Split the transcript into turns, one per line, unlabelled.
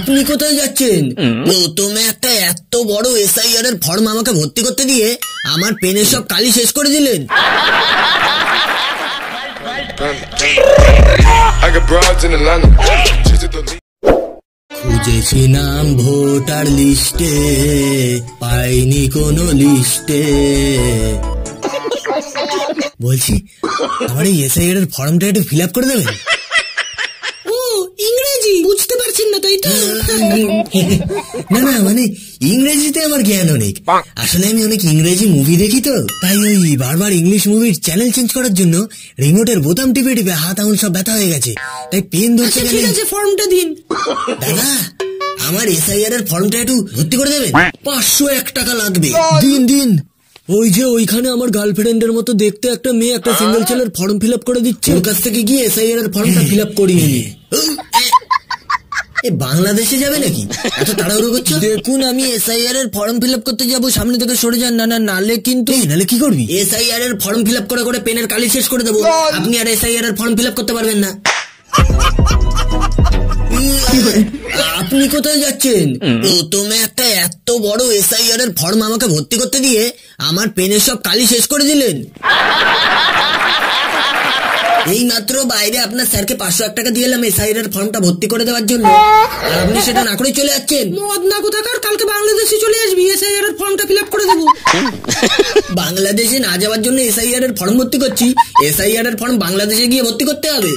আপনি কোথায় যাচ্ছেন? প্রথমে একটা এত বড় এসআইআর এর ফর্ম আমাকে ভর্তি করতে দিয়ে আমার পেনের সব কালি শেষ করে দিলেন। খুঁজেছি নাম ভোটার লিস্টে, পাইনি কোনো লিস্টে। বলছি আমার এই এসআইআর এর ফর্মটা একটু ফিল আপ করে দেবেন? ও ইংরেজি বুঝতে পারছেন না তাই তো? না না, মানে ইংরেজিতে আমার জ্ঞান অনেক। আসলে আমি অনেক ইংরেজি মুভি দেখি তো, তাই ওই বারবার ইংলিশ মুভির চ্যানেল চেঞ্জ করার জন্য রিমোটের বোতাম টিপে টিপে হাত আঙুল সব ব্যথা হয়ে গেছে, তাই পেন ধরতে গেলে। ঠিক আছে, ফর্মটা দিন। দাদা আমার এসআইআর এর ফর্মটা একটু ভর্তি করে দেবেন। 501 টাকা লাগবে। দিন দিন। ওই যে ওইখানে আমার গার্লফ্রেন্ডের মতো দেখতে একটা মেয়ে একটা সিঙ্গেল ছেলের ফর্ম ফিল আপ করে দিচ্ছে, ওর কাছ থেকে গিয়ে এসআইআর এর ফর্মটা ফিল আপ করিয়ে নি। বাংলাদেশে যাবে নাকি এত তাড়াহুড়ো করছো? দেখুন আমি এসআইআর এর ফর্ম ফিল আপ করতে যাবো, সামনে থেকে সরে যান। না না, নালে কিন্তু। নালে কি করবি? এসআইআর এর ফর্ম ফিল আপ করে করে পেনের কালি শেষ করে দেবো। আপনি আর এসআইআর এর ফর্ম ফিল আপ করতে পারবেন না। আপনি কোথায় যাচ্ছেন? প্রথমে একটা এত বড় এসআইআর এর ফর্ম আমাকে ভর্তি করতে দিয়ে আমার পেনের সব কালি শেষ করে দিলেন। এই মাত্র বাইরে আপনার স্যারকে 501 টাকা দিয়ে এলাম এসআইআর এর ফর্মটা ভর্তি করে দেওয়ার জন্য, আর আপনি সেটা না করে চলে যাচ্ছেন। মদ না কোথাকার, কালকে বাংলাদেশে চলে আসবি, এসআইআর এর ফর্মটা ফিল আপ করে দেবো। বাংলাদেশে না যাওয়ার জন্য এসআইআর এর ফর্ম ভর্তি করছি, এসআইআর এর ফর্ম বাংলাদেশে গিয়ে ভর্তি করতে হবে।